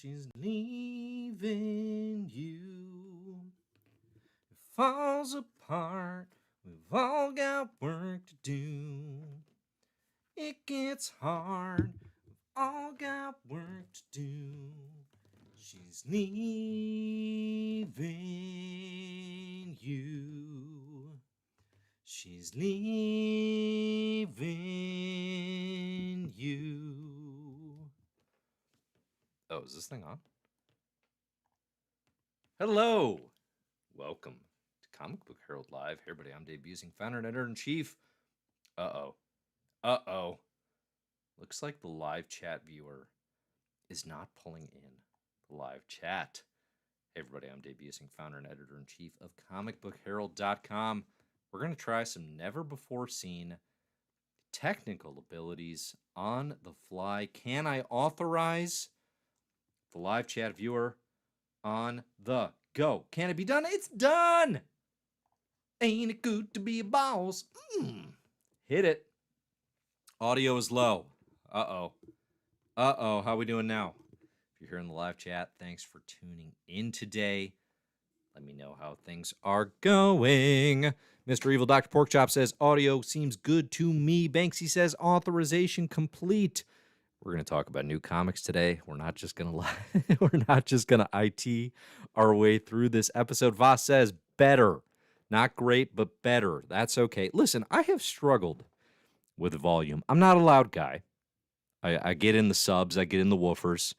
she's leaving you. It falls apart. We've all got work to do. It gets hard. We've all got work to do. She's leaving you. She's leaving you. Oh, is this thing on? Hello. Welcome to Comic Book Herald Live. Hey, everybody, I'm Dave Busing, founder and editor-in-chief. Uh-oh. Looks like the live chat viewer is not pulling in the live chat. Hey, everybody, I'm Dave Busing, founder and editor-in-chief of comicbookherald.com. We're going to try some never-before-seen technical abilities on the fly. Can I authorize the live chat viewer on the go? Can it be done? It's done! Ain't it good to be a boss? Hit it. Audio is low. Uh-oh. How we doing now? If you're here in the live chat, thanks for tuning in today. Let me know how things are going. Mr. Evil Dr. Porkchop says, audio seems good to me. Banksy says, authorization complete. We're going to talk about new comics today. We're not just going to IT our way through this episode. Voss says, better. Not great, but better. That's okay. Listen, I have struggled with volume. I'm not a loud guy. I get in the subs. I get in the woofers.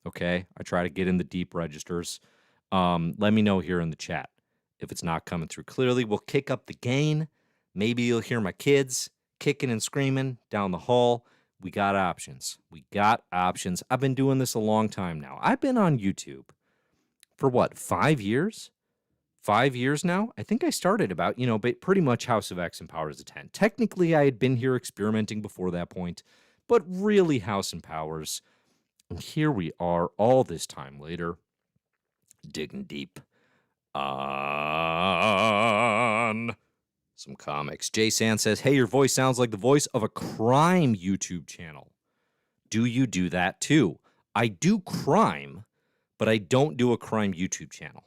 Okay? I try to get in the deep registers. Let me know here in the chat if it's not coming through clearly. We'll kick up the gain. Maybe you'll hear my kids kicking and screaming down the hall. We got options. I've been doing this a long time now. I've been on YouTube for what, 5 years? 5 years now? I think I started about, but pretty much House of X and Powers of 10. Technically, I had been here experimenting before that point, but really House and Powers. And here we are all this time later, digging deep on some comics. Jay Sand says, hey, your voice sounds like the voice of a crime YouTube channel. Do you do that too? I do crime, but I don't do a crime YouTube channel.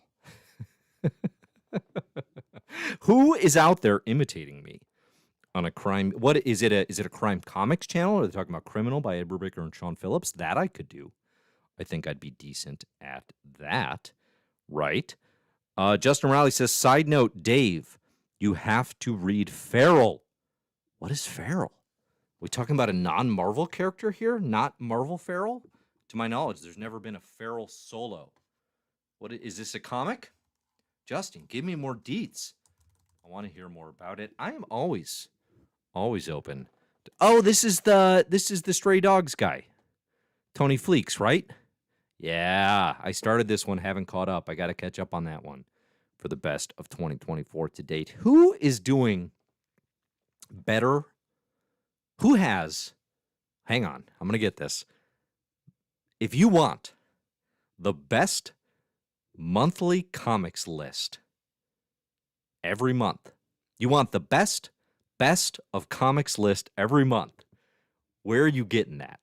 Who is out there imitating me on a crime? What is it? Is it a crime comics channel? Are they talking about Criminal by Ed Brubaker and Sean Phillips? That I could do. I think I'd be decent at that, right? Justin Riley says, side note, Dave, you have to read Feral. What is Feral? Are we talking about a non-Marvel character here? Not Marvel Feral? To my knowledge, there's never been a Feral solo. What is this, a comic? Justin, give me more deets. I want to hear more about it. I am always open. Oh, this is the Stray Dogs guy. Tony Fleeks, right? Yeah, I started this one, haven't caught up. I got to catch up on that one for the best of 2024 to date. Who is doing better? Who has, hang on, I'm going to get this. If you want the best monthly comics list every month, you want the best of comics list every month, where are you getting that?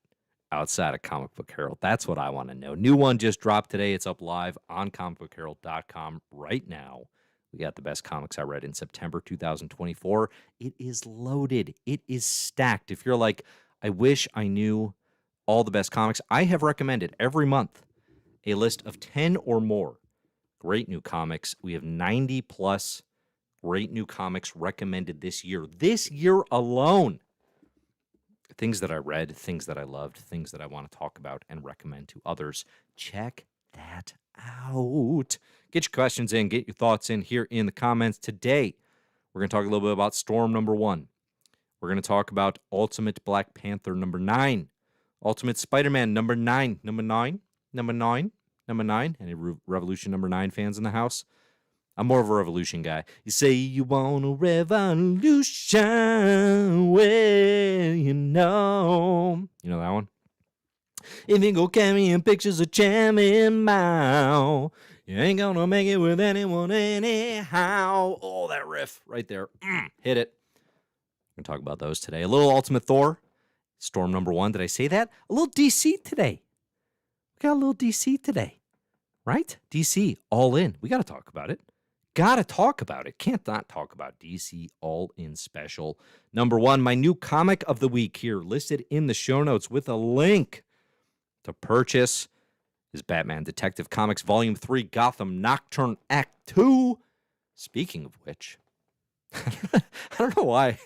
Outside of Comic Book Herald. That's what I want to know. New one just dropped today. It's up live on comicbookherald.com right now. We got the best comics I read in September 2024. It is loaded. It is stacked. If you're like, I wish I knew all the best comics, I have recommended every month a list of 10 or more great new comics. We have 90 plus great new comics recommended this year. This year alone. Things that I read, things that I loved, things that I want to talk about and recommend to others. Check that out. Get your questions in, get your thoughts in here in the comments. Today, we're going to talk a little bit about Storm #1. We're going to talk about Ultimate Black Panther #9, Ultimate Spider-Man #9, Any Revolution #9 fans in the house? I'm more of a Revolution guy. You say you want a revolution, well, you know. You know that one? If you go carrying pictures of Chairman Mao, you ain't gonna make it with anyone anyhow. Oh, that riff right there. Hit it. We're going to talk about those today. A little Ultimate Thor, Storm #1. Did I say that? A little DC today. got a little DC today, right? DC All In. We got to talk about it. Got to talk about it. Can't not talk about DC All In Special. Number 1, my new comic of the week here, listed in the show notes with a link to purchase, is Batman Detective Comics Volume 3, Gotham Nocturne Act 2. Speaking of which, I don't know why.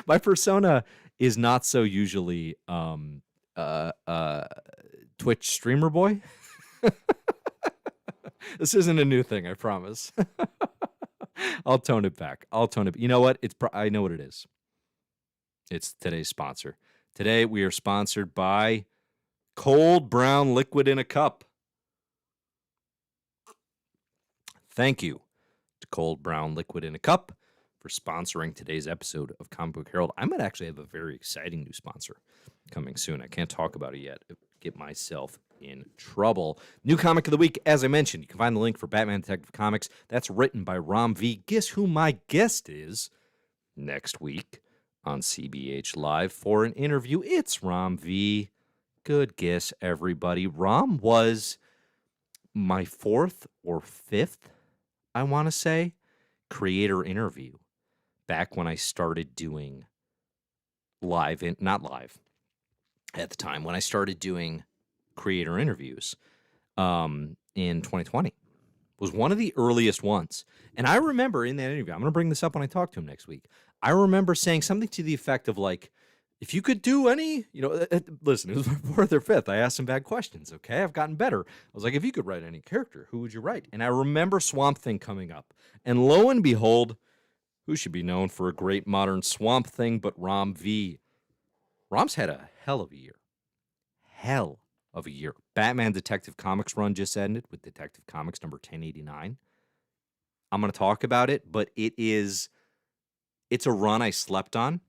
My persona is not so usually Twitch streamer boy. This isn't a new thing, I promise. I'll tone it back. You know what? I know what it is. It's today's sponsor. Today we are sponsored by Cold Brown Liquid in a Cup. Thank you to Cold Brown Liquid in a Cup for sponsoring today's episode of Comic Book Herald. I might actually have a very exciting new sponsor coming soon. I can't talk about it yet. Get myself in trouble. New comic of the week, as I mentioned, you can find the link for Batman Detective Comics. That's written by Ram V. Guess who my guest is next week on CBH Live for an interview? It's Ram V. Good guess, everybody. Ram was my 4th or 5th, I want to say, creator interview back when I started doing not live at the time, when I started doing creator interviews in 2020. Was one of the earliest ones. And I remember in that interview, I'm going to bring this up when I talk to him next week, I remember saying something to the effect of like, if you could do any, listen, it was my 4th or 5th. I asked some bad questions, okay? I've gotten better. I was like, if you could write any character, who would you write? And I remember Swamp Thing coming up. And lo and behold, who should be known for a great modern Swamp Thing but Ram V? Ram's had a hell of a year. Hell of a year. Batman Detective Comics run just ended with Detective Comics number 1089. I'm going to talk about it, but it's a run I slept on,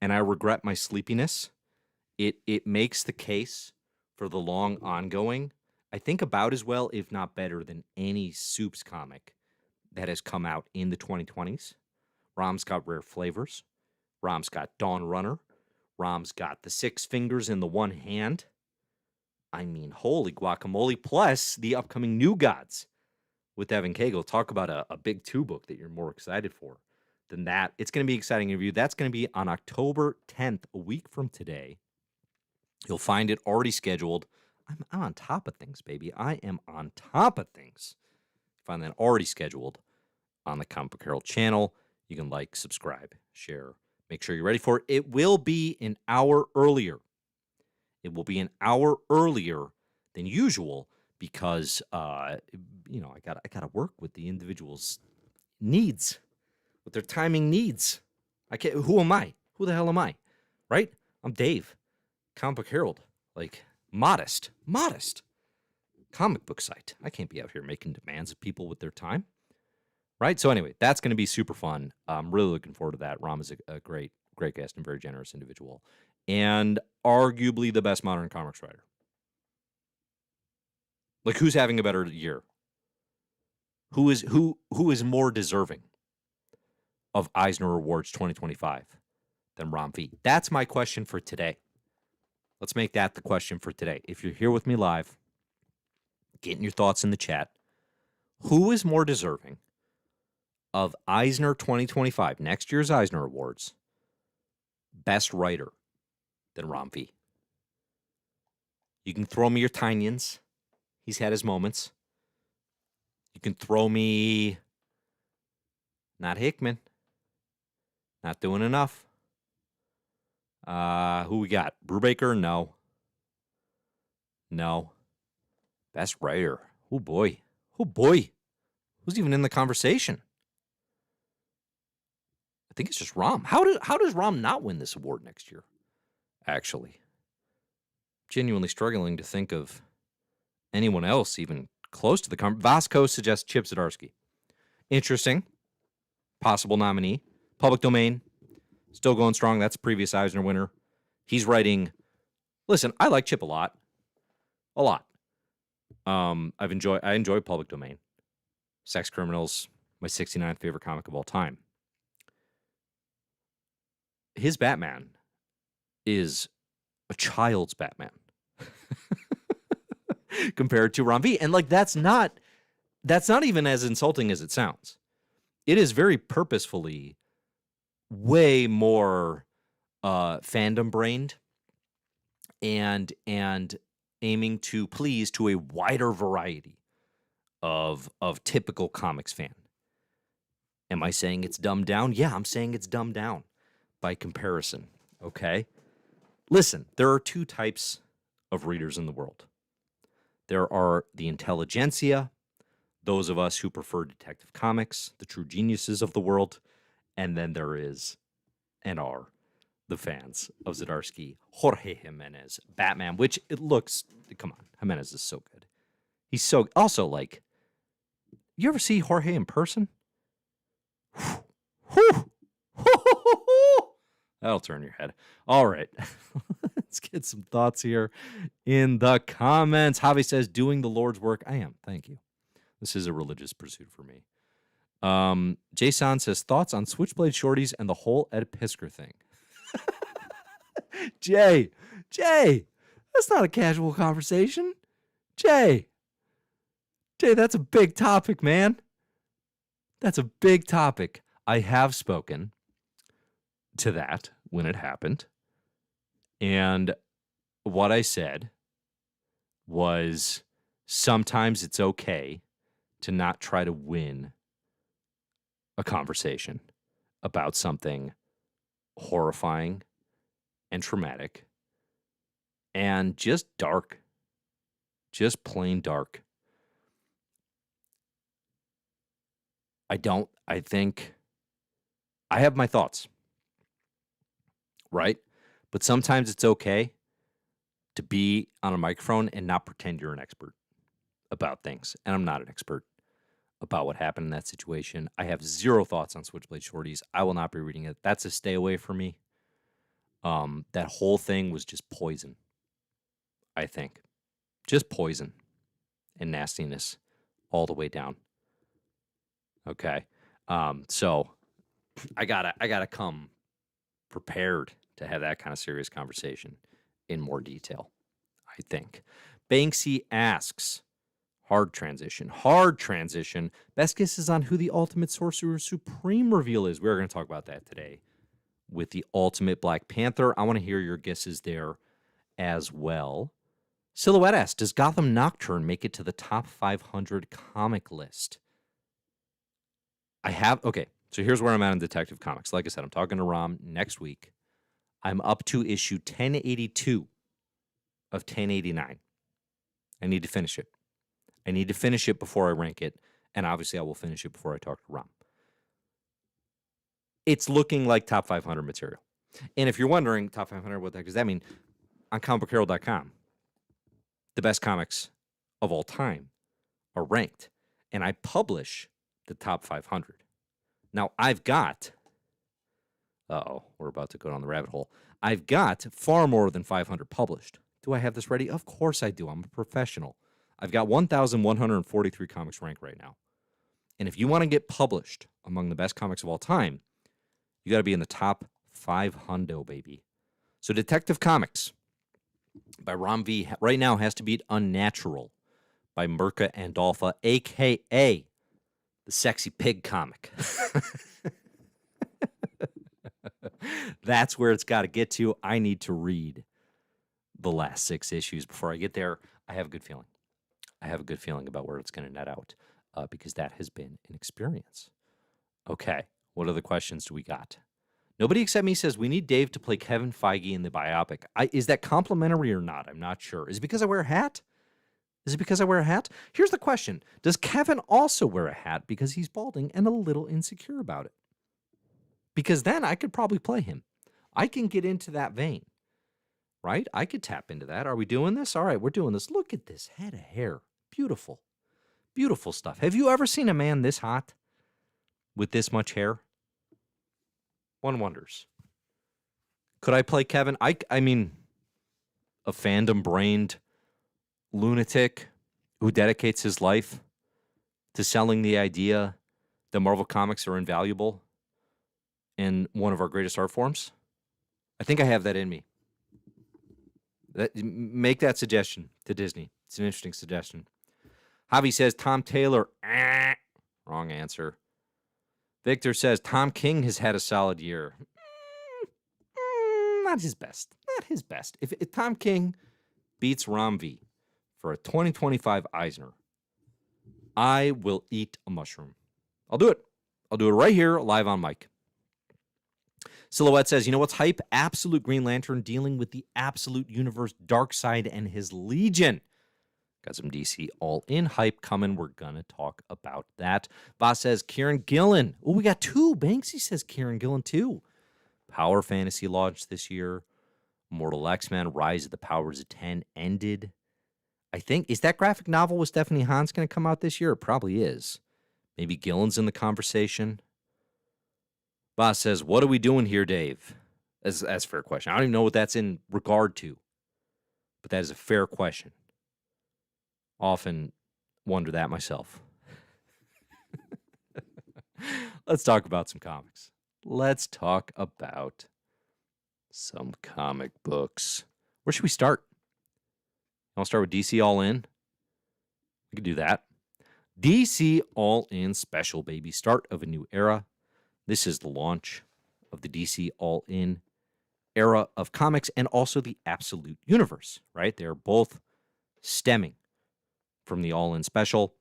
and I regret my sleepiness. It makes the case for the long ongoing, I think about as well, if not better, than any Supes comic that has come out in the 2020s. Ram's got Rare Flavors. Ram's got Dawn Runner. Ram's got the 6 fingers in the one hand. I mean, holy guacamole. Plus, the upcoming New Gods with Evan Cagle. Talk about a big 2 book that you're more excited for than that. It's going to be an exciting interview. That's going to be on October 10th, a week from today. You'll find it already scheduled. I'm on top of things, baby. I am on top of things. Find that already scheduled on the Comic Book Herald channel. You can like, subscribe, share. Make sure you're ready for it. It will be an hour earlier. It will be an hour earlier than usual because, I gotta work with the individual's needs, with their timing needs. I can't. Who am I? Who the hell am I? Right? I'm Dave, Comic Book Herald. Like modest comic book site. I can't be out here making demands of people with their time. Right? So anyway, that's going to be super fun. I'm really looking forward to that. Ram is a great guest and very generous individual. And arguably the best modern comics writer. Like, who's having a better year? Who is more deserving of Eisner Awards 2025 than Ram V? That's my question for today. Let's make that the question for today. If you're here with me live, getting your thoughts in the chat, who is more deserving of Eisner 2025, next year's Eisner Awards, best writer than Ram V? You can throw me your Tynions. He's had his moments. You can throw me not Hickman. Not doing enough. Who we got? Brubaker? No. Best writer. Oh boy. Who's even in the conversation? I think it's just Ram. How does Ram not win this award next year? Actually, genuinely struggling to think of anyone else even close to the Vasco suggests Chip Zdarsky. Interesting. Possible nominee. Public Domain. Still going strong. That's a previous Eisner winner. He's writing. Listen, I like Chip a lot. I enjoy Public Domain. Sex Criminals, my 69th favorite comic of all time. His Batman is a child's Batman. compared to Ron V. And like that's not even as insulting as it sounds. It is very purposefully way more fandom brained and aiming to please to a wider variety of typical comics fan. Am I saying it's dumbed down? Yeah, I'm saying it's dumbed down by comparison. Okay? Listen, there are two types of readers in the world. There are the intelligentsia, those of us who prefer Detective Comics, the true geniuses of the world, and then there is and are the fans of Zdarsky, Jorge Jimenez, Batman, which it looks, come on, Jimenez is so good. He's so, also like, you ever see Jorge in person? That'll turn your head. All right. Let's get some thoughts here in the comments. Javi says, doing the Lord's work. I am. Thank you. This is a religious pursuit for me. Jason says, thoughts on Switchblade Shorties and the whole Ed Piskor thing. Jay, that's not a casual conversation. Jay, that's a big topic, man. That's a big topic. I have spoken to that when it happened. And what I said was sometimes it's okay to not try to win a conversation about something horrifying and traumatic and just dark, just plain dark. I think I have my thoughts, right? But sometimes it's okay to be on a microphone and not pretend you're an expert about things. And I'm not an expert about what happened in that situation. I have zero thoughts on Switchblade Shorties. I will not be reading it. That's a stay away from me. That whole thing was just poison, I think. Just poison and nastiness all the way down. Okay. So I gotta come prepared to have that kind of serious conversation in more detail, I think. Banksy asks, hard transition. Best guesses on who the ultimate Sorcerer Supreme reveal is. We're going to talk about that today with the ultimate Black Panther. I want to hear your guesses there as well. Silhouette asks, does Gotham Nocturne make it to the top 500 comic list? Okay, so here's where I'm at in Detective Comics. Like I said, I'm talking to Ram next week. I'm up to issue 1082 of 1089. I need to finish it. I need to finish it before I rank it, and obviously I will finish it before I talk to Ram. It's looking like top 500 material. And if you're wondering, top 500, what the heck does that mean? On comicbookherald.com, the best comics of all time are ranked, and I publish the top 500. Now, I've got, we're about to go down the rabbit hole. I've got far more than 500 published. Do I have this ready? Of course I do. I'm a professional. I've got 1,143 comics ranked right now. And if you want to get published among the best comics of all time, you got to be in the top 500, baby. So Detective Comics by Ram V right now has to beat Unnatural by Mirka Andolfa, a.k.a. the Sexy Pig comic. That's where it's got to get to. I need to read the last 6 issues before I get there. I have a good feeling. About where it's going to net out because that has been an experience. Okay, what other questions do we got? Nobody except me says we need Dave to play Kevin Feige in the biopic. Is that complimentary or not? I'm not sure. Is it because I wear a hat? Here's the question. Does Kevin also wear a hat because he's balding and a little insecure about it? Because then I could probably play him. I can get into that vein, right? I could tap into that. Are we doing this? All right, we're doing this. Look at this head of hair. Beautiful. Beautiful stuff. Have you ever seen a man this hot with this much hair? One wonders. Could I play Kevin? I mean, a fandom-brained lunatic who dedicates his life to selling the idea that Marvel Comics are invaluable in one of our greatest art forms. I think I have that in me. Make that suggestion to Disney. It's an interesting suggestion. Javi says Tom Taylor. Wrong answer. Victor says Tom King has had a solid year. Not his best. Not his best. If Tom King beats Ram V for a 2025 Eisner, I will eat a mushroom. I'll do it. I'll do it right here, live on mic. Silhouette says, you know what's hype? Absolute Green Lantern dealing with the Absolute Universe Darkseid and his Legion. Got some DC all-in hype coming. We're going to talk about that. Voss says, Kieran Gillen. Oh, we got two. Banksy says Kieran Gillen, too. Power Fantasy launched this year. Immortal X-Men, Rise of the Powers of 10 ended. I think, is that graphic novel with Stephanie Hans going to come out this year? It probably is. Maybe Gillen's in the conversation. Voss says, what are we doing here, Dave? That's a fair question. I don't even know what that's in regard to. But that is a fair question. Often wonder that myself. Let's talk about some comics. Let's talk about some comic books. Where should we start? I'll start with DC All In. We could do that. DC All In special, baby. Start of a new era. This is the launch of the DC All In era of comics and also the Absolute Universe, right? They're both stemming from the All In special.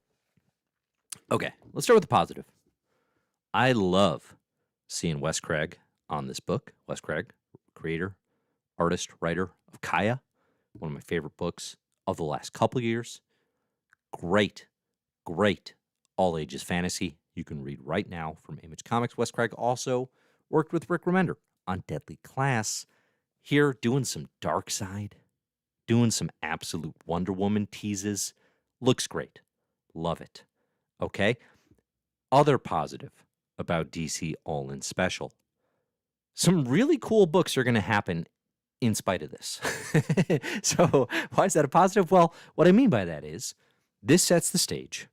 Okay, let's start with the positive. I love seeing Wes Craig on this book. Wes Craig, creator, artist, writer of Kaya, one of my favorite books of the last couple years. Great all ages fantasy you can read right now from Image Comics. Wes Craig also worked with Rick Remender on Deadly Class. Here, doing some Darkseid, doing some Absolute Wonder Woman teases. Looks great. Love it. Okay? Other positive about DC All In Special. Some really cool books are going to happen in spite of this. So, why is that a positive? Well, what I mean by that is this sets the stage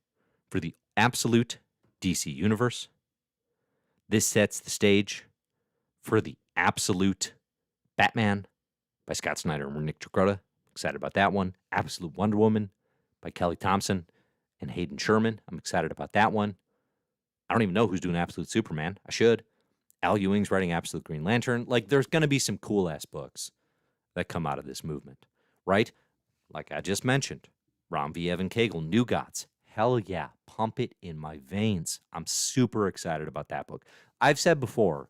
for the Absolute DC Universe. This sets the stage for the Absolute Batman by Scott Snyder and Nick Dracotta. Excited about that one. Absolute Wonder Woman by Kelly Thompson and Hayden Sherman. I'm excited about that one. I don't even know who's doing Absolute Superman. I should. Al Ewing's writing Absolute Green Lantern. Like, there's going to be some cool-ass books that come out of this movement, right? Like I just mentioned, Ram V. Evan Cagle, New Gods. Hell yeah, pump it in my veins. I'm super excited about that book. I've said before,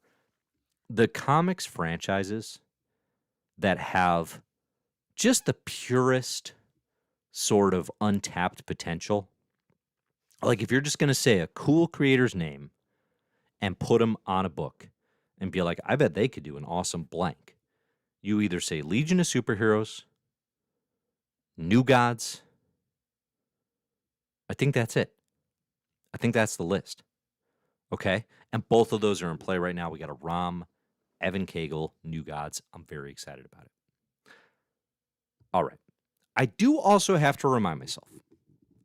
the comics franchises that have just the purest sort of untapped potential, like if you're just going to say a cool creator's name and put them on a book and be like, I bet they could do an awesome blank. You either say Legion of Superheroes, New Gods. I think that's it. I think that's the list. Okay? And both of those are in play right now. We got a Ram, Evan Cagle, New Gods. I'm very excited about it. All right. I do also have to remind myself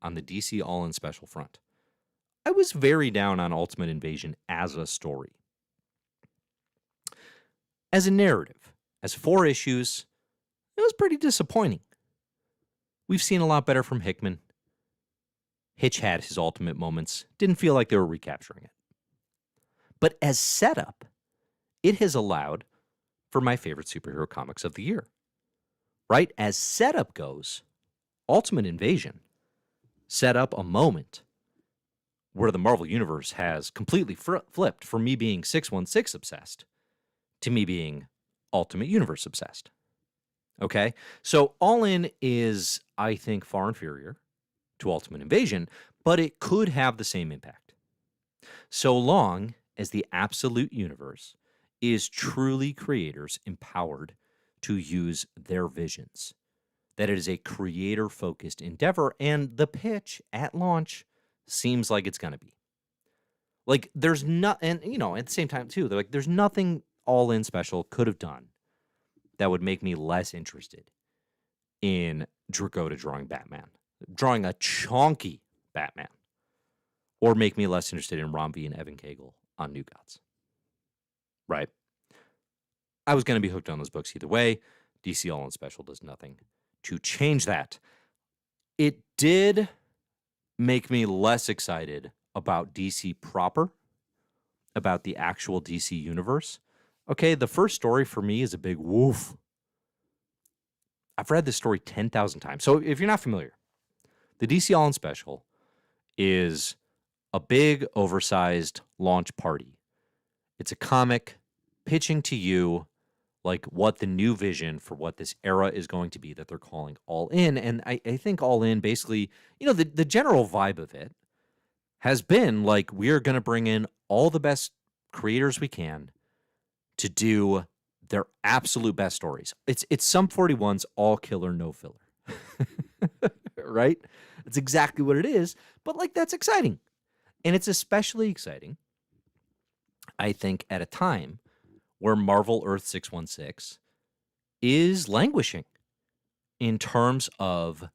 on the DC All In Special front, I was very down on Ultimate Invasion as a story. As a narrative, as 4 issues, it was pretty disappointing. We've seen a lot better from Hickman. Hitch had his ultimate moments. Didn't feel like they were recapturing it. But as setup, it has allowed for my favorite superhero comics of the year. Right? As setup goes, Ultimate Invasion set up a moment where the Marvel Universe has completely flipped from me being 616 obsessed to me being Ultimate Universe obsessed. Okay? So All In is, I think, far inferior to Ultimate Invasion, but it could have the same impact. So long as the Absolute Universe is truly creators empowered to use their visions, that it is a creator-focused endeavor, and the pitch at launch seems like it's going to be. Like, there's not, and, you know, at the same time, too, like, there's nothing All In Special could have done that would make me less interested in Dracotta drawing Batman, drawing a chonky Batman, or make me less interested in Ram V and Evan Cagle on New Gods. Right? I was going to be hooked on those books either way. DC All In Special does nothing to change that. It did make me less excited about DC proper, about the actual DC universe. Okay, the first story for me is a big woof. I've read this story 10,000 times. So if you're not familiar, the DC All In Special is a big, oversized launch party. It's a comic pitching to you like what the new vision for what this era is going to be that they're calling All In. And I think All In basically, the general vibe of it has been like we're going to bring in all the best creators we can to do their absolute best stories. It's Sum 41's all killer, no filler. Right? That's exactly what it is. But like that's exciting. And it's especially exciting, I think, at a time where Marvel Earth 616 is languishing in terms of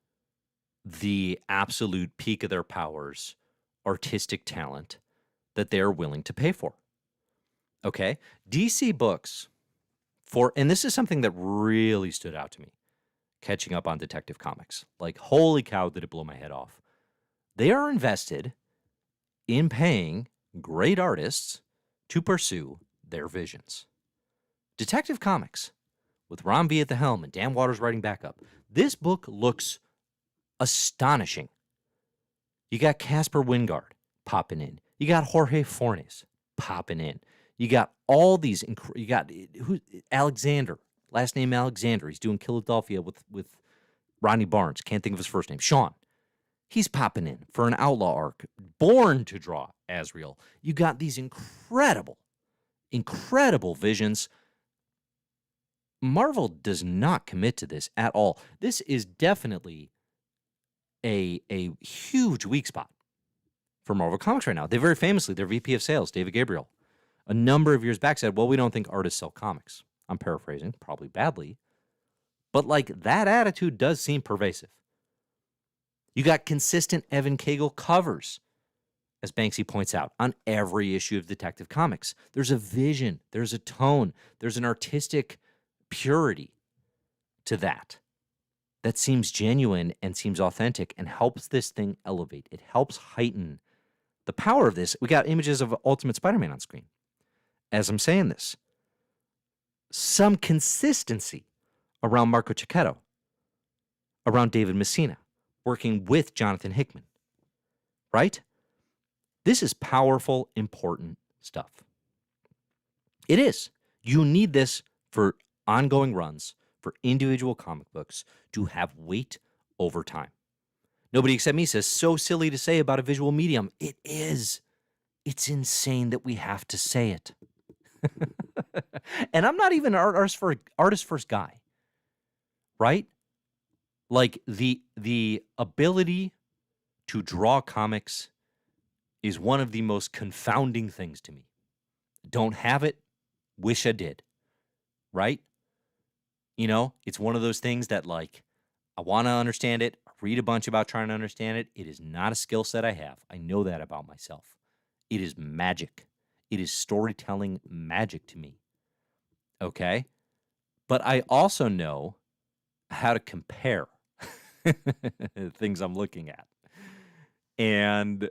the absolute peak of their powers, artistic talent that they're willing to pay for. Okay? DC Books, and this is something that really stood out to me, catching up on Detective Comics. Like, holy cow, did it blow my head off. They are invested in paying great artists to pursue their visions. Detective Comics, with Ron V at the helm and Dan Waters writing backup, this book looks astonishing. You got Casper Wingard popping in. You got Jorge Fornes popping in. You got all these. You got Alexander, last name Alexander. He's doing Philadelphia with Rodney Barnes. Can't think of his first name. Sean. He's popping in for an outlaw arc. Born to draw Azrael. You got these incredible visions. Marvel does not commit to this at all. This is definitely a huge weak spot for Marvel Comics right now. They very famously, their VP of sales, David Gabriel, a number of years back said, well, we don't think artists sell comics. I'm paraphrasing, probably badly. But like that attitude does seem pervasive. You got consistent Evan Cagle covers, as Banksy points out, on every issue of Detective Comics. There's a vision, there's a tone, there's an artistic purity to that seems genuine and seems authentic and helps this thing elevate. It helps heighten the power of this. We got images of Ultimate Spider-Man on screen. As I'm saying this, some consistency around Marco Cicchetto, around David Messina, working with Jonathan Hickman, right? This is powerful, important stuff. It is. You need this for ongoing runs, for individual comic books to have weight over time. Nobody except me says, so silly to say about a visual medium. It is. It's insane that we have to say it. And I'm not even an artist first guy, right? Like the ability to draw comics is one of the most confounding things to me. Don't have it, wish I did, right? It's one of those things that like, I want to understand it, read a bunch about trying to understand it. It is not a skill set I have. I know that about myself. It is magic. It is storytelling magic to me. Okay? But I also know how to compare things I'm looking at. And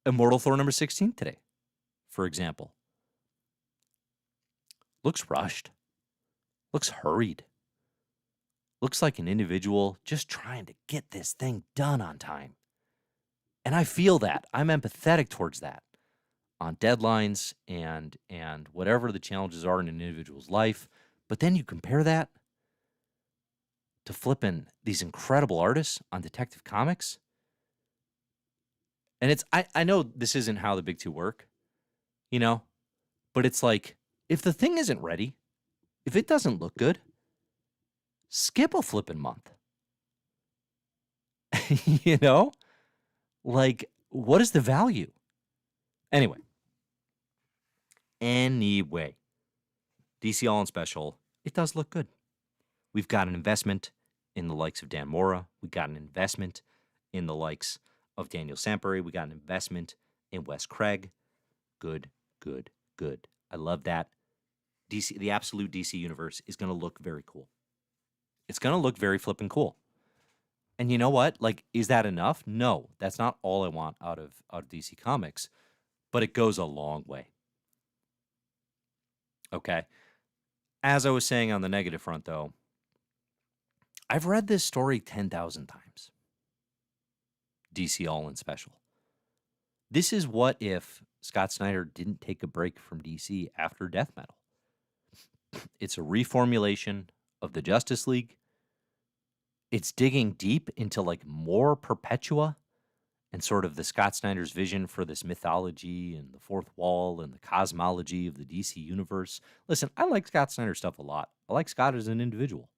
Immortal Thor number 16 today, for example, looks rushed. Looks hurried. Looks like an individual just trying to get this thing done on time. And I feel that. I'm empathetic towards that on deadlines and whatever the challenges are in an individual's life. But then you compare that to flipping these incredible artists on Detective Comics. And I know this isn't how the big two work, but it's like, if the thing isn't ready, if it doesn't look good, skip a flipping month. Like, what is the value? Anyway, DC All In Special, it does look good. We've got an investment in the likes of Dan Mora. We got an investment in the likes of Daniel Samperi. We got an investment in Wes Craig. Good. I love that. DC, the absolute DC universe is going to look very cool. It's going to look very flippin' cool. And you know what? Like, is that enough? No, that's not all I want out of DC Comics, but it goes a long way. Okay. As I was saying on the negative front, though, I've read this story 10,000 times. DC All in Special. This is what if Scott Snyder didn't take a break from DC after Death Metal. It's a reformulation of the Justice League. It's digging deep into like more Perpetua and sort of the Scott Snyder's vision for this mythology and the fourth wall and the cosmology of the DC universe. Listen, I like Scott Snyder stuff a lot. I like Scott as an individual.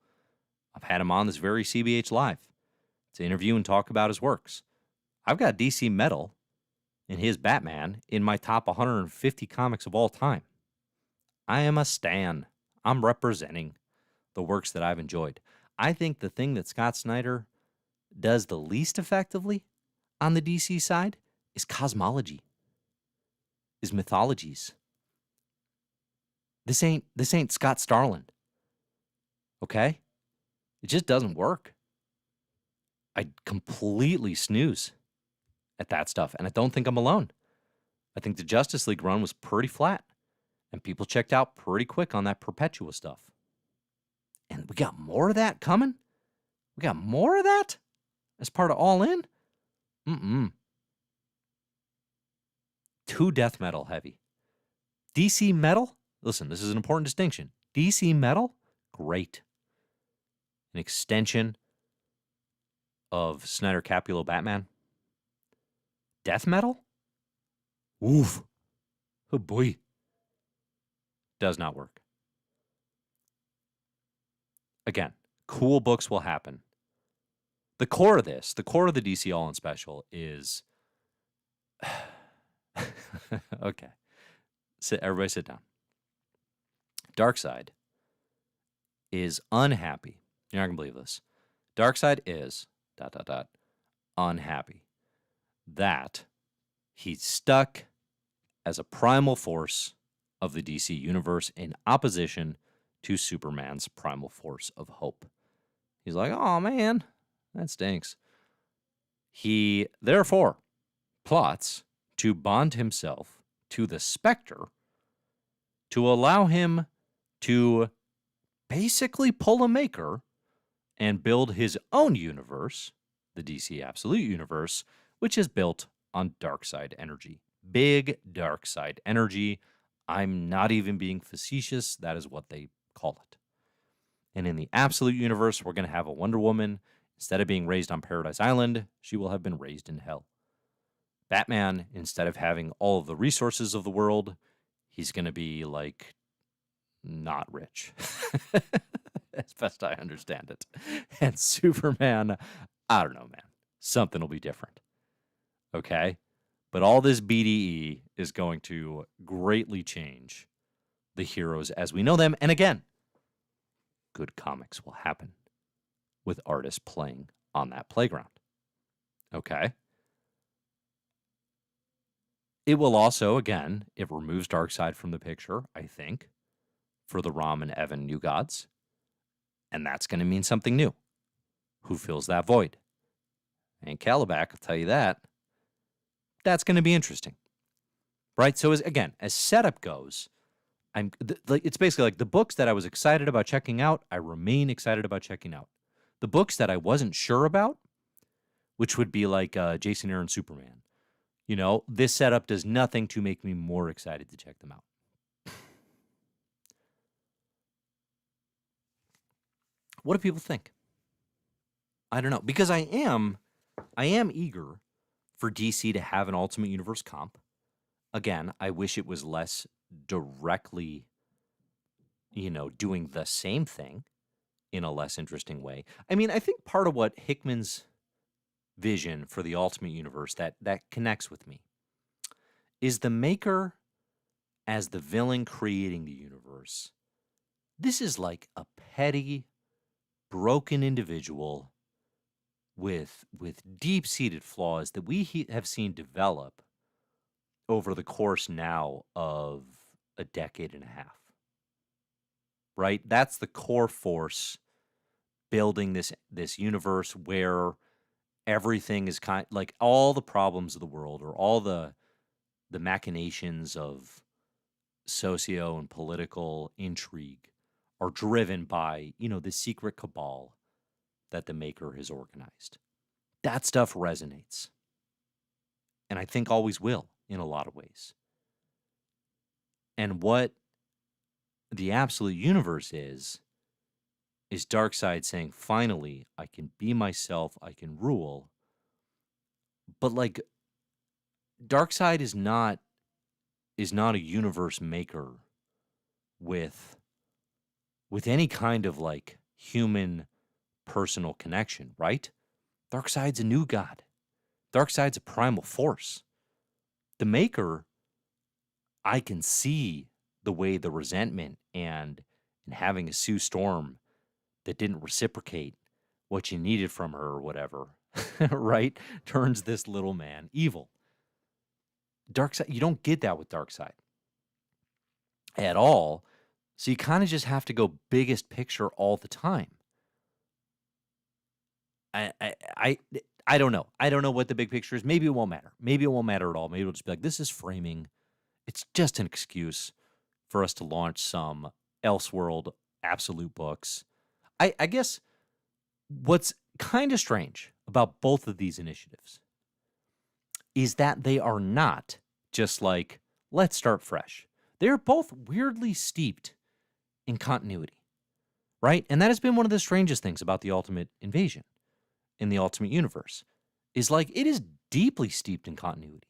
I've had him on this very CBH Live to interview and talk about his works. I've got DC Metal and his Batman in my top 150 comics of all time. I am a stan. I'm representing the works that I've enjoyed. I think the thing that Scott Snyder does the least effectively on the DC side is cosmology, is mythologies. This ain't Scott Starland. Okay? It just doesn't work. I completely snooze at that stuff, and I don't think I'm alone. I think the Justice League run was pretty flat, and people checked out pretty quick on that Perpetua stuff. And we got more of that coming? We got more of that as part of All In? Too death metal heavy. DC Metal? Listen, this is an important distinction. DC Metal? Great. An extension of Snyder Capullo Batman. Death Metal? Oof. Oh boy. Does not work. Again, cool books will happen. The core of this, the core of the DC All In Special is... okay. Everybody sit down. Darkseid is unhappy. You're not going to believe this. Darkseid is... unhappy that he's stuck as a primal force of the DC universe in opposition to Superman's primal force of hope. He's like, oh man, that stinks. He therefore plots to bond himself to the Spectre to allow him to basically pull a maker and build his own universe, the DC Absolute Universe, which is built on Darkseid energy. Big Darkseid energy. I'm not even being facetious. That is what they call it. And in the Absolute Universe, we're going to have a Wonder Woman. Instead of being raised on Paradise Island, she will have been raised in hell. Batman, instead of having all of the resources of the world, he's going to be like not rich. As best I understand it. And Superman, I don't know, man. Something will be different. Okay? But all this BDE is going to greatly change the heroes as we know them. And again, good comics will happen with artists playing on that playground. Okay? It will also, again, it removes Darkseid from the picture, I think, for the Rom and Evan New Gods. And that's going to mean something new. Who fills that void? And Calabac, I'll tell you that. That's going to be interesting. Right? So, as setup goes, it's basically like the books that I was excited about checking out, I remain excited about checking out. The books that I wasn't sure about, which would be like Jason Aaron Superman, this setup does nothing to make me more excited to check them out. What do people think? I don't know. Because I am eager for DC to have an Ultimate Universe comp. Again, I wish it was less directly, doing the same thing in a less interesting way. I mean, I think part of what Hickman's vision for the Ultimate Universe that connects with me is the Maker as the villain creating the universe. This is like a petty, broken individual with deep-seated flaws that we have seen develop over the course now of a decade and a half. Right? That's the core force building this universe where everything is like all the problems of the world, or all the machinations of socio and political intrigue are driven by, the secret cabal that the maker has organized. That stuff resonates. And I think always will in a lot of ways. And what the absolute universe is Darkseid saying, finally, I can be myself, I can rule. But like, Darkseid is not a universe maker with any kind of like human personal connection, right? Darkseid's a new god. Darkseid's a primal force. The maker, I can see the way the resentment and having a Sue Storm that didn't reciprocate what you needed from her or whatever, right, turns this little man evil. Darkseid, you don't get that with Darkseid at all. So you kind of just have to go biggest picture all the time. I don't know. I don't know what the big picture is. Maybe it won't matter. Maybe it won't matter at all. Maybe it'll just be like, this is framing. It's just an excuse for us to launch some Elseworld absolute books. I guess what's kind of strange about both of these initiatives is that they are not just like, let's start fresh. They're both weirdly steeped in continuity, right? And that has been one of the strangest things about the Ultimate Invasion in the Ultimate Universe, is like, it is deeply steeped in continuity.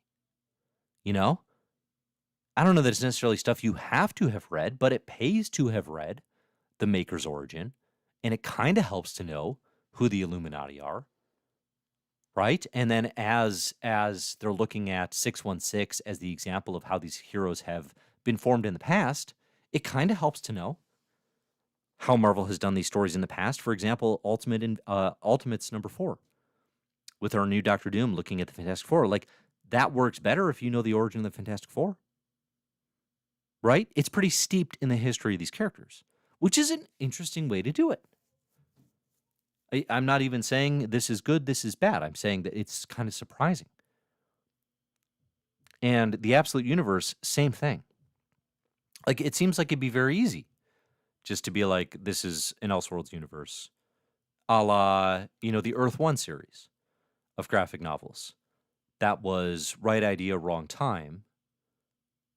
I don't know that it's necessarily stuff you have to have read, but it pays to have read the Maker's origin, and it kind of helps to know who the Illuminati are, right? And then as they're looking at 616 as the example of how these heroes have been formed in the past, it kind of helps to know how Marvel has done these stories in the past. For example, Ultimates number 4, with our new Doctor Doom looking at the Fantastic Four. Like, that works better if you know the origin of the Fantastic Four, right? It's pretty steeped in the history of these characters, which is an interesting way to do it. I'm not even saying this is good, this is bad. I'm saying that it's kind of surprising. And the Absolute Universe, same thing. Like, it seems like it'd be very easy just to be like, this is an Elseworlds universe, a la, the Earth 1 series of graphic novels. That was right idea, wrong time,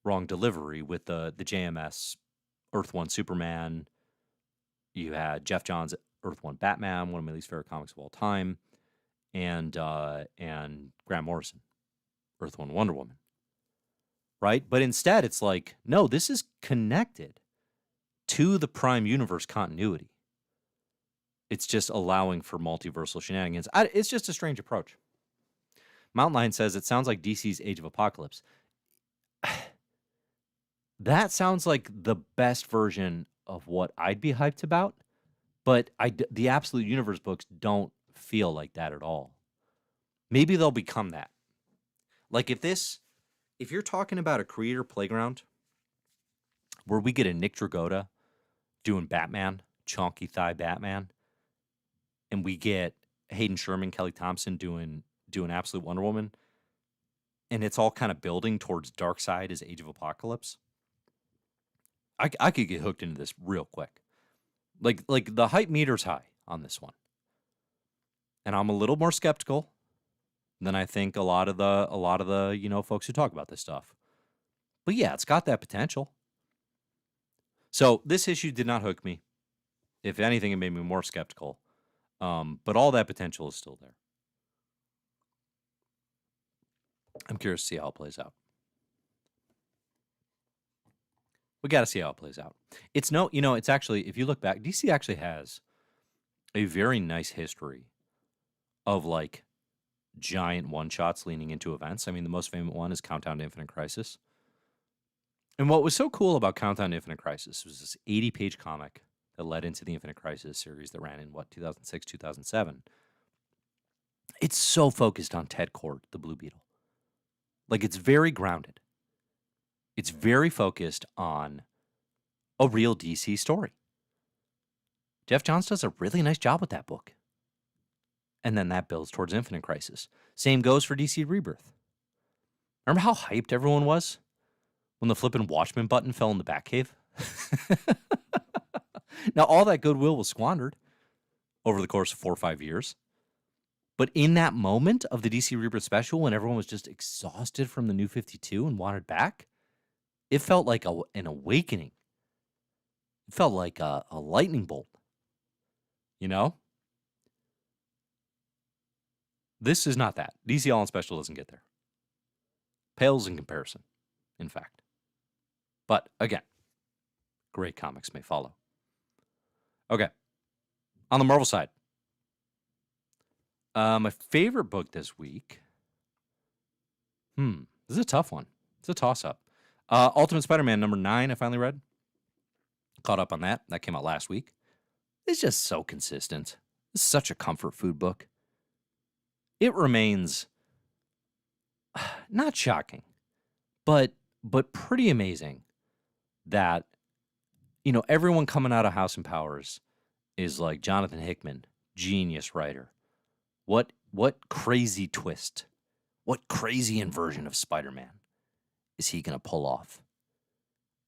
wrong delivery with the JMS Earth 1 Superman. You had Jeff Johns' Earth 1 Batman, one of my least favorite comics of all time, and Grant Morrison, Earth 1 Wonder Woman. Right? But instead, it's like, no, this is connected to the Prime Universe continuity. It's just allowing for multiversal shenanigans. It's just a strange approach. Mountain Lion says, it sounds like DC's Age of Apocalypse. That sounds like the best version of what I'd be hyped about, but the Absolute Universe books don't feel like that at all. Maybe they'll become that. Like, if you're talking about a creator playground where we get a Nick Dragotta doing Batman, chonky thigh Batman, and we get Hayden Sherman, Kelly Thompson doing Absolute Wonder Woman, and it's all kind of building towards Darkseid as Age of Apocalypse, I could get hooked into this real quick. Like the hype meter's high on this one. And I'm a little more skeptical than I think a lot of the folks who talk about this stuff. But yeah, it's got that potential. So this issue did not hook me. If anything, it made me more skeptical. But all that potential is still there. I'm curious to see how it plays out. We got to see how it plays out. It's actually, if you look back, DC actually has a very nice history of like giant one-shots leaning into events. I mean, the most famous one is Countdown to Infinite Crisis. And what was so cool about Countdown to Infinite Crisis was this 80-page comic that led into the Infinite Crisis series that ran in, 2006, 2007. It's so focused on Ted Kord, the Blue Beetle. Like, it's very grounded. It's very focused on a real DC story. Jeff Johns does a really nice job with that book. And then that builds towards Infinite Crisis. Same goes for DC Rebirth. Remember how hyped everyone was when the flippin' Watchmen button fell in the Batcave? Now, all that goodwill was squandered over the course of 4 or 5 years. But in that moment of the DC Rebirth special, when everyone was just exhausted from the New 52 and wanted back, it felt like an awakening. It felt like a lightning bolt, you know? This is not that. DC All-In Special doesn't get there. Pales in comparison, in fact. But again, great comics may follow. Okay. On the Marvel side, my favorite book this week. This is a tough one. It's a toss-up. Ultimate Spider-Man number 9, I finally read. Caught up on that. That came out last week. It's just so consistent. It's such a comfort food book. It remains not shocking, but pretty amazing that, you know, everyone coming out of House and Powers is like Jonathan Hickman, genius writer. What crazy twist, what crazy inversion of Spider-Man is he going to pull off?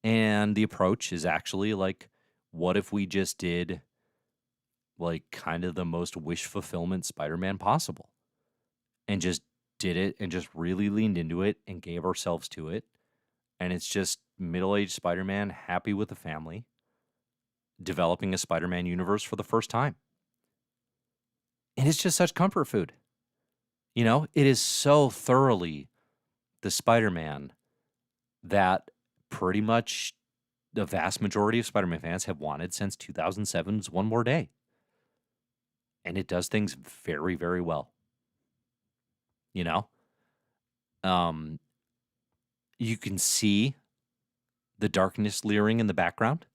And the approach is actually like, what if we just did like kind of the most wish fulfillment Spider-Man possible? And just did it and just really leaned into it and gave ourselves to it. And it's just middle-aged Spider-Man happy with the family, developing a Spider-Man universe for the first time. And it's just such comfort food. You know, it is so thoroughly the Spider-Man that pretty much the vast majority of Spider-Man fans have wanted since 2007's One More Day. And it does things very, very well. You know? You can see the darkness leering in the background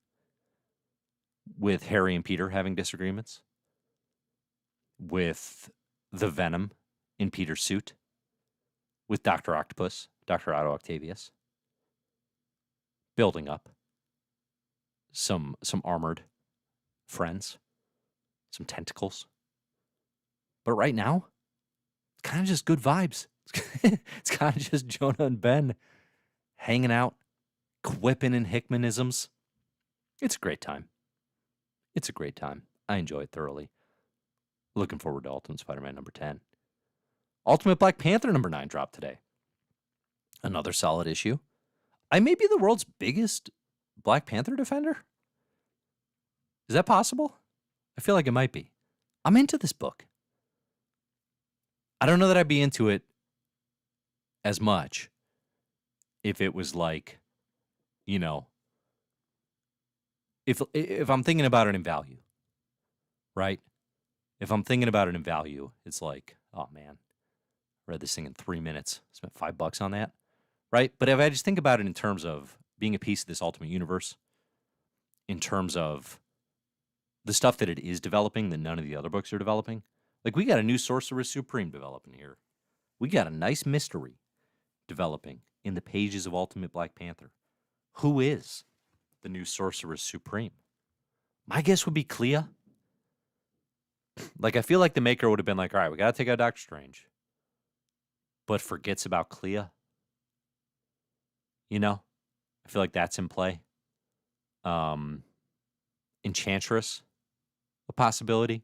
with Harry and Peter having disagreements, with the Venom in Peter's suit, with Dr. Octopus, Dr. Otto Octavius, building up some armored friends, some tentacles. But right now, it's kind of just good vibes. It's kind of just Jonah and Ben hanging out, quipping in Hickmanisms. It's a great time. It's a great time. I enjoy it thoroughly. Looking forward to Ultimate Spider-Man number 10. Ultimate Black Panther number 9 dropped today. Another solid issue. I may be the world's biggest Black Panther defender. Is that possible? I feel like it might be. I'm into this book. I don't know that I'd be into it as much if it was like, you know, if I'm thinking about it in value, right? If I'm thinking about it in value, it's like, oh man, read this thing in 3 minutes, spent $5 on that, right? But if I just think about it in terms of being a piece of this Ultimate Universe, in terms of the stuff that it is developing that none of the other books are developing, like we got a new Sorcerer Supreme developing here. We got a nice mystery developing in the pages of Ultimate Black Panther. Who is the new Sorcerer Supreme? My guess would be Clea. Like, I feel like the maker would have been like, all right, we got to take out Doctor Strange, but forgets about Clea. You know? I feel like that's in play. Enchantress, a possibility.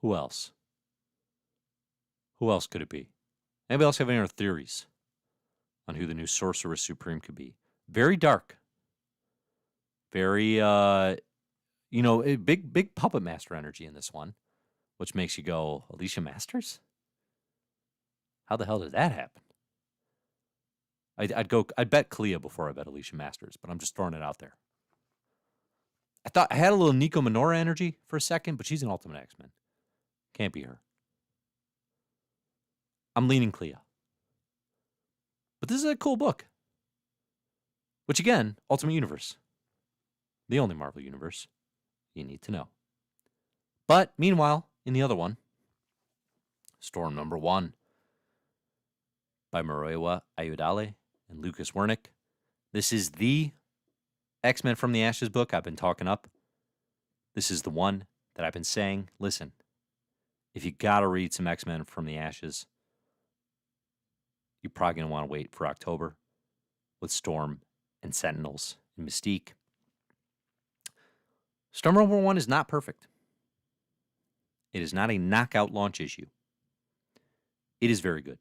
Who else? Who else could it be? Anybody else have any other theories on who the new Sorcerer Supreme could be? Very dark. Very, you know, a big puppet master energy in this one, which makes you go, Alicia Masters? How the hell did that happen? I'd bet Clea before I bet Alicia Masters, but I'm just throwing it out there. I thought I had a little Nico Minora energy for a second, but she's an Ultimate X-Men. Can't be her. I'm leaning Clea. But this is a cool book. Which again, Ultimate Universe. The only Marvel universe you need to know. But meanwhile, in the other one, Storm number 1 by Murewa Ayudale and Lucas Wernick. This is the X-Men from the Ashes book I've been talking up. This is the one that I've been saying, listen, if you got to read some X-Men from the Ashes, you're probably going to want to wait for October with Storm and Sentinels and Mystique. Storm number 1 is not perfect. It is not a knockout launch issue. It is very good.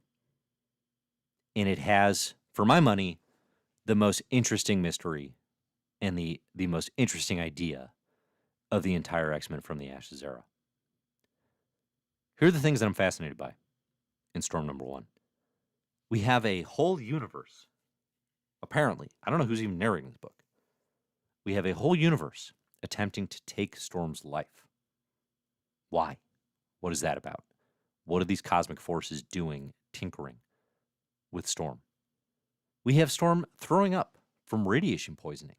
And it has, for my money, the most interesting mystery and the most interesting idea of the entire X-Men from the Ashes era. Here are the things that I'm fascinated by in Storm number 1. We have a whole universe. Apparently, I don't know who's even narrating this book. We have a whole universe attempting to take Storm's life. Why? What is that about? What are these cosmic forces doing, tinkering with Storm? We have Storm throwing up from radiation poisoning.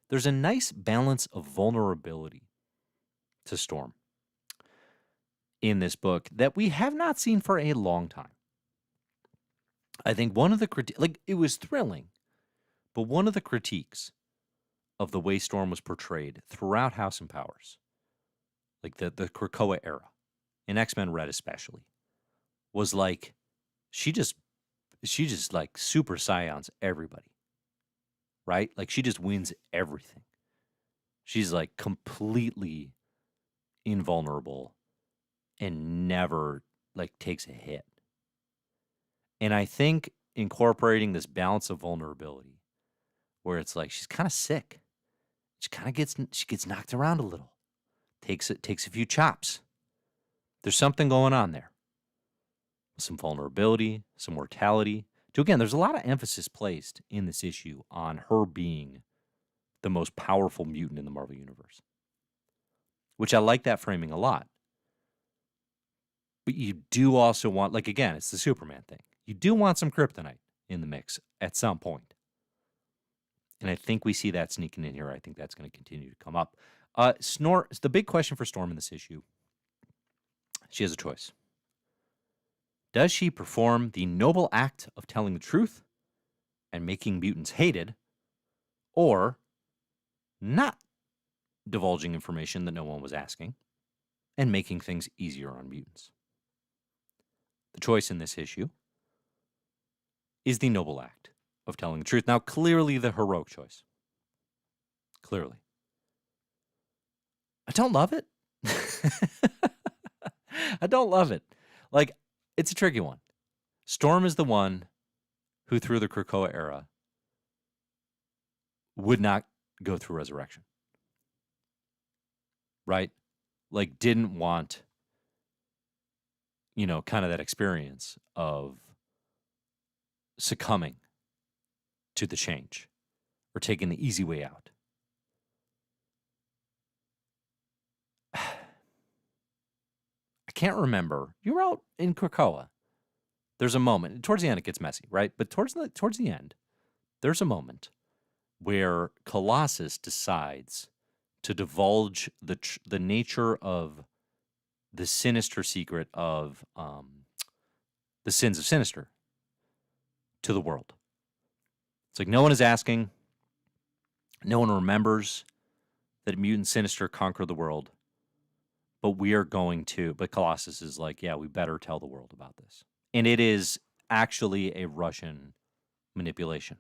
There's a nice balance of vulnerability to Storm in this book that we have not seen for a long time. I think one of the it was thrilling, but one of the critiques of the way Storm was portrayed throughout House and Powers, like the Krakoa era, in X-Men Red especially, was like she just like super scions everybody, right? Like she just wins everything. She's like completely invulnerable and never like takes a hit. And I think incorporating this balance of vulnerability where it's like she's kind of sick. She gets knocked around a little. Takes a few chops. There's something going on there. Some vulnerability, some mortality. Again, there's a lot of emphasis placed in this issue on her being the most powerful mutant in the Marvel Universe, which I like that framing a lot. But you do also want, like, again, it's the Superman thing. You do want some kryptonite in the mix at some point. And I think we see that sneaking in here. I think that's going to continue to come up. The big question for Storm in this issue, she has a choice. Does she perform the noble act of telling the truth and making mutants hated, or not divulging information that no one was asking and making things easier on mutants? The choice in this issue is the noble act of telling the truth. Now, clearly the heroic choice. Clearly. I don't love it. I don't love it. Like, it's a tricky one. Storm is the one who, through the Krakoa era, would not go through resurrection. Right? Like, didn't want, kind of that experience of succumbing to the change or taking the easy way out. I can't remember. You were out in Krakoa. There's a moment. Towards the end, it gets messy, right? But towards the end, there's a moment where Colossus decides to divulge the nature of the sinister secret of the sins of Sinister to the world. It's like no one is asking. No one remembers that mutant Sinister conquered the world. But we are going to. But Colossus is like, yeah, we better tell the world about this. And it is actually a Russian manipulation.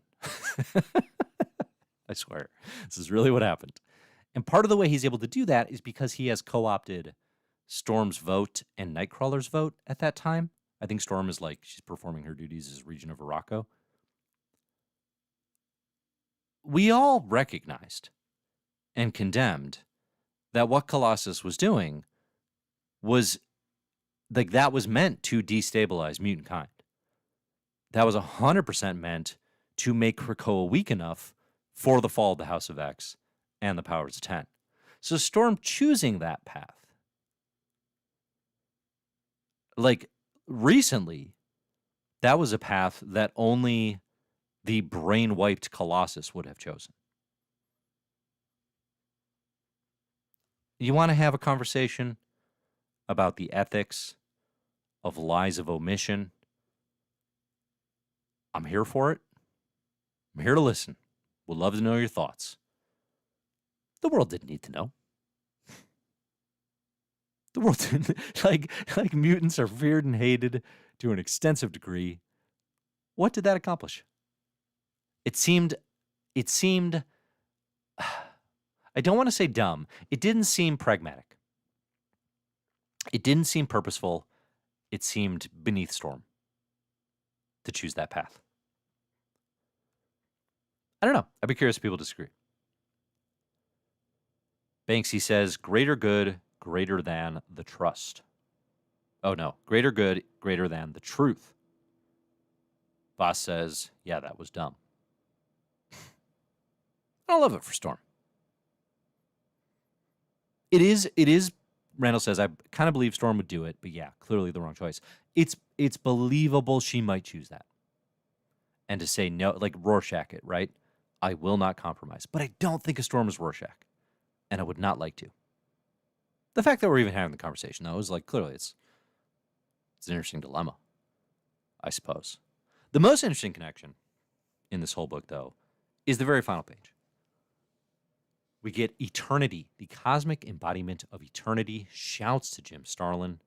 I swear. This is really what happened. And part of the way he's able to do that is because he has co-opted Storm's vote and Nightcrawler's vote at that time. I think Storm is like, she's performing her duties as Regent of Morocco. We all recognized and condemned that what Colossus was doing was like that was meant to destabilize mutant kind. That was 100% meant to make Krakoa weak enough for the fall of the House of X and the Powers of 10. So Storm choosing that path, like recently, that was a path that only the brain-wiped Colossus would have chosen. You want to have a conversation about the ethics of lies of omission? I'm here for it. I'm here to listen. Would love to know your thoughts. The world didn't need to know. The world, like mutants are feared and hated to an extensive degree. What did that accomplish? It seemed, I don't want to say dumb. It didn't seem pragmatic. It didn't seem purposeful. It seemed beneath Storm to choose that path. I don't know. I'd be curious if people disagree. Banksy says, greater good, greater than the trust. Oh, no. Greater good, greater than the truth. Boss says, yeah, that was dumb. I love it for Storm. It is, Randall says, I kind of believe Storm would do it, but yeah, clearly the wrong choice. It's believable she might choose that. And to say no, like Rorschach it, right? I will not compromise. But I don't think a Storm is Rorschach. And I would not like to. The fact that we're even having the conversation, though, is like, clearly it's an interesting dilemma, I suppose. The most interesting connection in this whole book, though, is the very final page. We get eternity, the cosmic embodiment of eternity, shouts to Jim Starlin.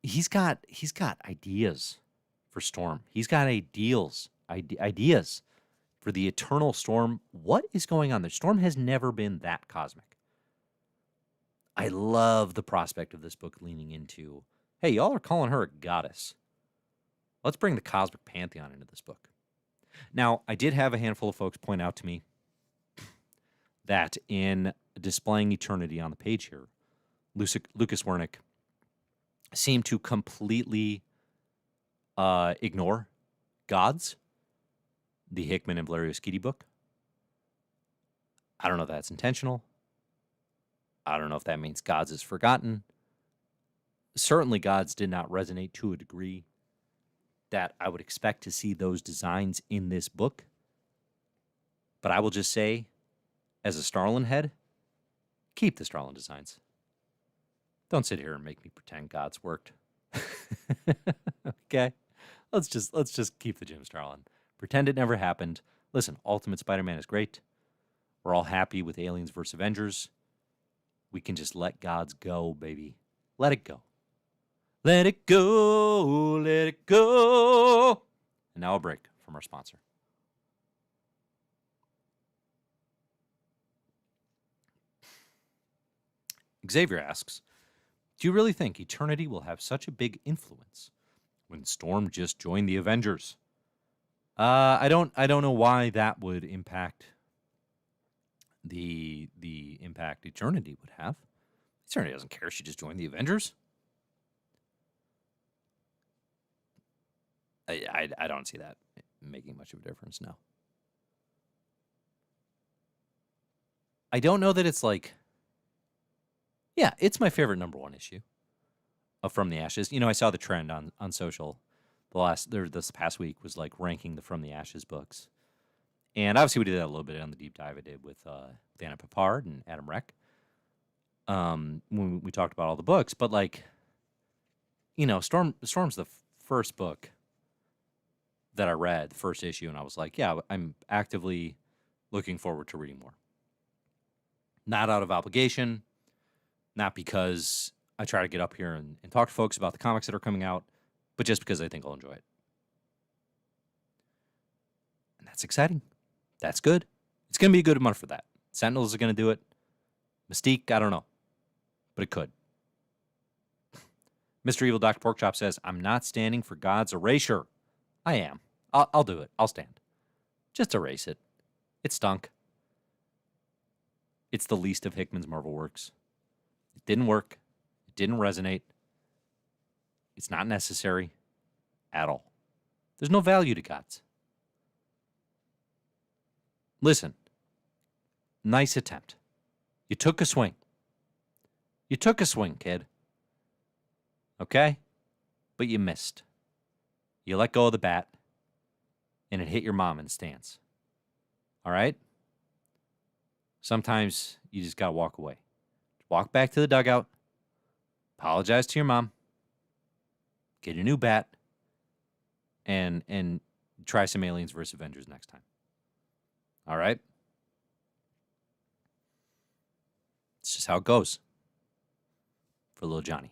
He's got ideas for Storm. He's got ideas for the eternal Storm. What is going on there? Storm has never been that cosmic. I love the prospect of this book leaning into, hey, y'all are calling her a goddess. Let's bring the cosmic pantheon into this book. Now, I did have a handful of folks point out to me that in displaying eternity on the page here, Lucas Wernick seemed to completely ignore gods, the Hickman and Blarius-Keaty book. I don't know if that's intentional. I don't know if that means gods is forgotten. Certainly gods did not resonate to a degree that I would expect to see those designs in this book. But I will just say, as a Starlin head, keep the Starlin designs. Don't sit here and make me pretend gods worked. Okay? Let's just keep the Jim Starlin. Pretend it never happened. Listen, Ultimate Spider-Man is great. We're all happy with Aliens vs. Avengers. We can just let gods go, baby. Let it go. Let it go. Let it go. And now a break from our sponsor. Xavier asks, do you really think Eternity will have such a big influence when Storm just joined the Avengers? I don't know why that would impact the impact Eternity would have. Eternity doesn't care. She just joined the Avengers. I don't see that making much of a difference now. I don't know that it's like, yeah, it's my favorite #1 issue of From the Ashes. You know, I saw the trend on social this past week was like ranking the From the Ashes books. And obviously we did that a little bit on the deep dive I did with Anna Papard and Adam Reck. When we talked about all the books, but like, you know, Storm's the first book that I read, the first issue, and I was like, yeah, I'm actively looking forward to reading more. Not out of obligation, not because I try to get up here and talk to folks about the comics that are coming out, but just because I think I'll enjoy it. And that's exciting. That's good. It's going to be a good month for that. Sentinels are going to do it. Mystique, I don't know, but it could. Mr. Evil Dr. Porkchop says, I'm not standing for God's erasure. I am. I'll do it. I'll stand. Just erase it. It stunk. It's the least of Hickman's Marvel works. It didn't work. It didn't resonate. It's not necessary at all. There's no value to gods. Listen, nice attempt. You took a swing. You took a swing, kid. Okay? But you missed. You let go of the bat, and it hit your mom in the stands. All right? Sometimes you just got to walk away. Walk back to the dugout. Apologize to your mom. Get a new bat. And try some Aliens vs. Avengers next time. All right? It's just how it goes. for little Johnny.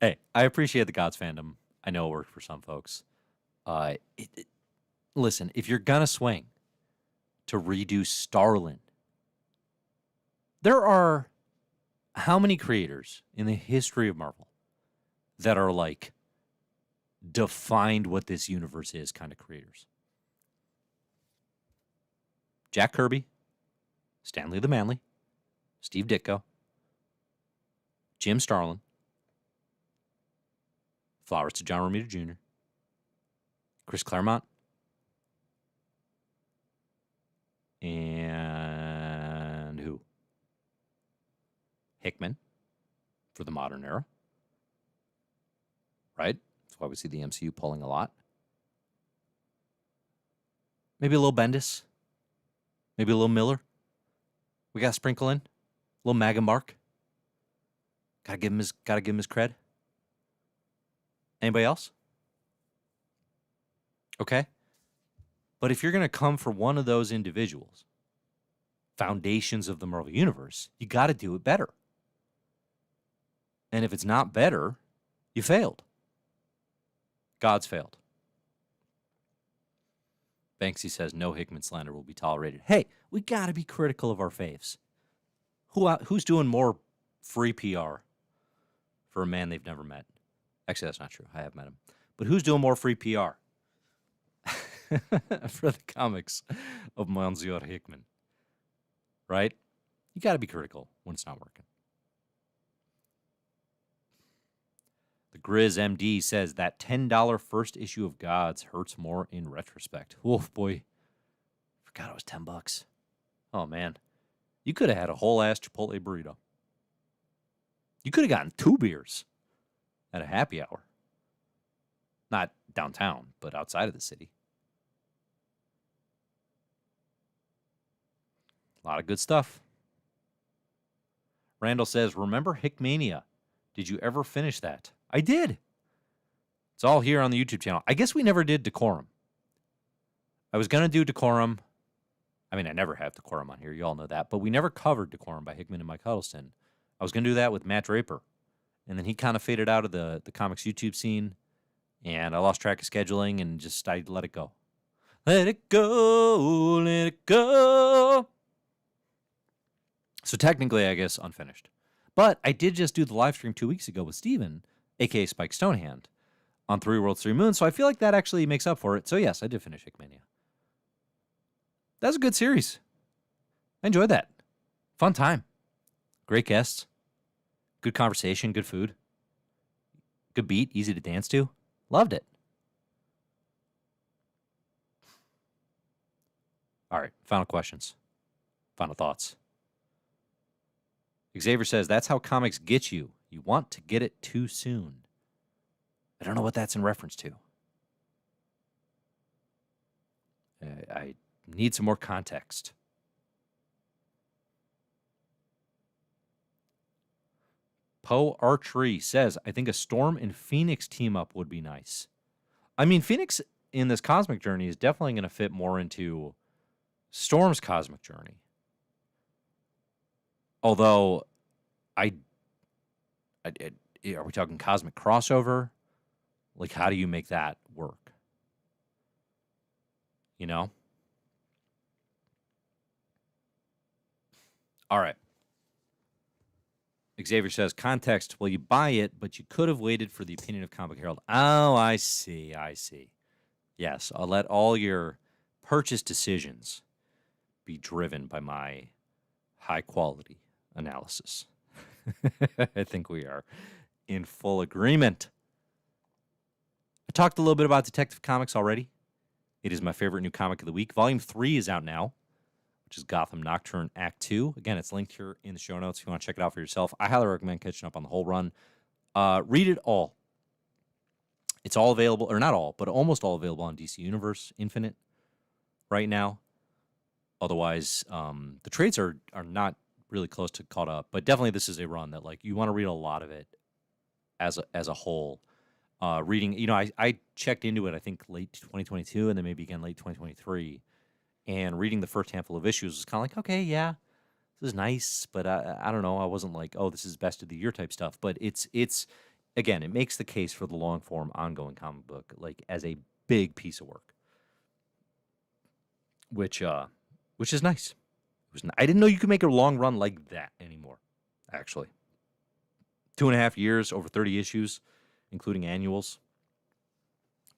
Hey, I appreciate the Gods fandom. I know it worked for some folks. Listen, if you're gonna swing to redo Starlin, there are how many creators in the history of Marvel that are like defined what this universe is kind of creators? Jack Kirby, Stanley the Manly, Steve Ditko, Jim Starlin, flowers to John Romita Jr., Chris Claremont, and who? Hickman for the modern era, right? That's why we see the MCU pulling a lot. Maybe a little Bendis. Maybe a little Miller. We got to sprinkle in a little Mag and Mark. Gotta give him his cred. Anybody else? Okay. But if you're going to come for one of those individuals, foundations of the Marvel Universe, you got to do it better. And if it's not better, you failed. God's failed. Banksy says no Hickman slander will be tolerated. Hey, we got to be critical of our faves. Who's doing more free PR for a man they've never met? Actually, that's not true. I have met him. But who's doing more free PR for the comics of Monsieur Hickman? Right? You got to be critical when it's not working. The Grizz MD says that $10 first issue of Gods hurts more in retrospect. Oh, boy. Forgot it was $10. Oh, man. You could have had a whole-ass Chipotle burrito. You could have gotten 2 beers at a happy hour. Not downtown, but outside of the city. A lot of good stuff. Randall says, remember Hickmania? Did you ever finish that? I did. It's all here on the YouTube channel. I guess we never did Decorum. I was going to do Decorum. I mean, I never have Decorum on here. You all know that. But we never covered Decorum by Hickman and Mike Huddleston. I was going to do that with Matt Draper. And then he kind of faded out of the comics YouTube scene. And I lost track of scheduling and just I let it go. Let it go, let it go. So technically, I guess, unfinished. But I did just do the live stream 2 weeks ago with Steven, a.k.a. Spike Stonehand, on 3 Worlds, 3 Moons. So I feel like that actually makes up for it. So yes, I did finish Hickmania. That was a good series. I enjoyed that. Fun time. Great guests. Good conversation, good food. Good beat, easy to dance to. Loved it. All right, final questions. Final thoughts. Xavier says, that's how comics get you. You want to get it too soon. I don't know what that's in reference to. I need some more context. Poe Archery says, I think a Storm and Phoenix team up would be nice. I mean, Phoenix in this cosmic journey is definitely going to fit more into Storm's cosmic journey. Although, are we talking cosmic crossover? Like, how do you make that work? You know? All right. Xavier says, context, well, you buy it, but you could have waited for the opinion of Comic Book Herald. Oh, I see. Yes, I'll let all your purchase decisions be driven by my high-quality analysis. I think we are in full agreement. I talked a little bit about Detective Comics already. It is my favorite new comic of the week. Volume 3 is out now, which is Gotham Nocturne Act 2. Again, it's linked here in the show notes if you want to check it out for yourself. I highly recommend catching up on the whole run. Read it all. It's all available, or not all, but almost all available on DC Universe Infinite right now. Otherwise, the trades are not really close to caught up, but definitely this is a run that like you want to read a lot of it as a whole. Reading, you know, I checked into it, I think late 2022 and then maybe again late 2023, and reading the first handful of issues was kind of like, okay, yeah, this is nice, but I don't know. I wasn't like, oh, this is best of the year type stuff. But it's again, it makes the case for the long form ongoing comic book like as a big piece of work, which is nice. I didn't know you could make a long run like that anymore. Actually, 2.5 years, over 30 issues, including annuals.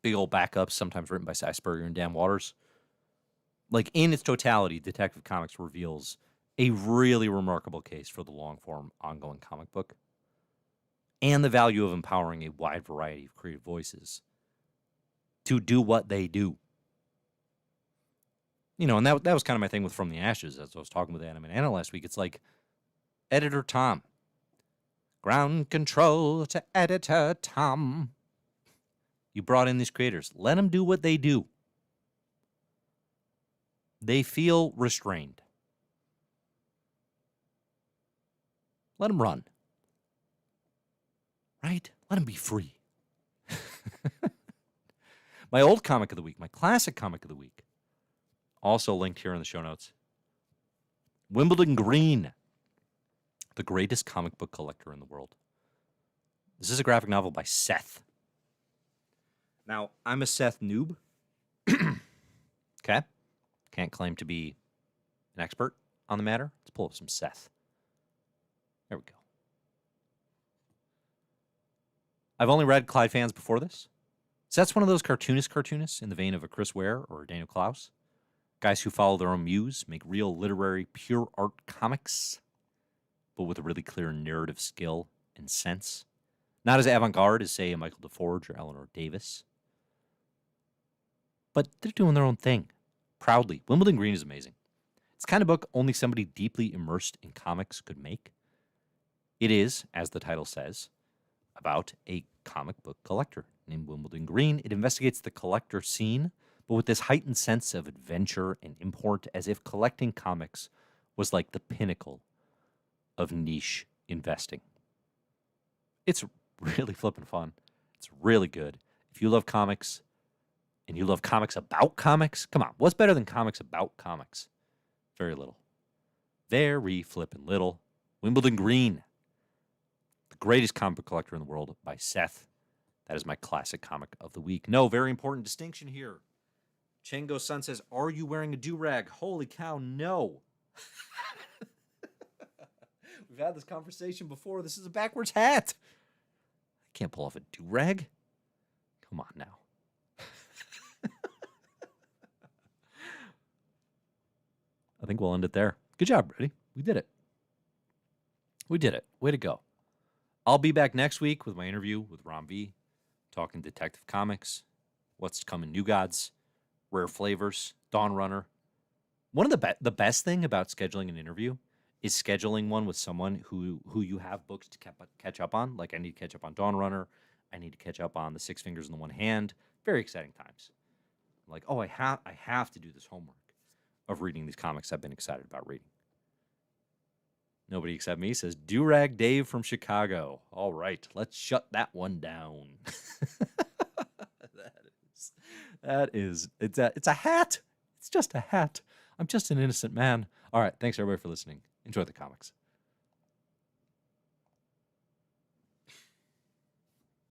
Big old backups, sometimes written by Cy Spurrier and Dan Waters. Like in its totality, Detective Comics reveals a really remarkable case for the long form ongoing comic book and the value of empowering a wide variety of creative voices to do what they do. And that was kind of my thing with From the Ashes, as I was talking with Adam and Anna last week. It's like, Editor Tom. Ground control to Editor Tom. You brought in these creators. Let them do what they do. They feel restrained. Let them run. Right? Let them be free. My old comic of the week, my classic comic of the week, also linked here in the show notes. Wimbledon Green, the greatest comic book collector in the world. This is a graphic novel by Seth. Now, I'm a Seth noob. Okay? Can't claim to be an expert on the matter. Let's pull up some Seth. There we go. I've only read Clyde fans before this. Seth's one of those cartoonists in the vein of a Chris Ware or a Daniel Klaus. Guys who follow their own muse, make real literary, pure art comics, but with a really clear narrative skill and sense. Not as avant-garde as, say, a Michael DeForge or Eleanor Davis. But they're doing their own thing, proudly. Wimbledon Green is amazing. It's the kind of book only somebody deeply immersed in comics could make. It is, as the title says, about a comic book collector named Wimbledon Green. It investigates the collector scene, but with this heightened sense of adventure and import, as if collecting comics was like the pinnacle of niche investing. It's really flippin' fun. It's really good. If you love comics and you love comics about comics, come on, what's better than comics about comics? Very little. Very flippin' little. Wimbledon Green, the greatest comic book collector in the world, by Seth. That is my classic comic of the week. No, very important distinction here. Chango Sun says, are you wearing a do-rag? Holy cow, no. We've had this conversation before. This is a backwards hat. I can't pull off a do-rag. Come on now. I think we'll end it there. Good job, Brady. We did it. We did it. Way to go. I'll be back next week with my interview with Ron V, talking Detective Comics, what's coming, New Gods, Rare Flavors, Dawn Runner. One of the best thing about scheduling an interview is scheduling one with someone who you have books to catch up on. Like, I need to catch up on Dawn Runner. I need to catch up on The Six Fingers in the One Hand. Very exciting times. I'm like, oh, I have to do this homework of reading these comics I've been excited about reading. Nobody except me says, Durag Dave from Chicago. All right, let's shut that one down. It's a hat. It's just a hat. I'm just an innocent man. All right, thanks everybody for listening. Enjoy the comics.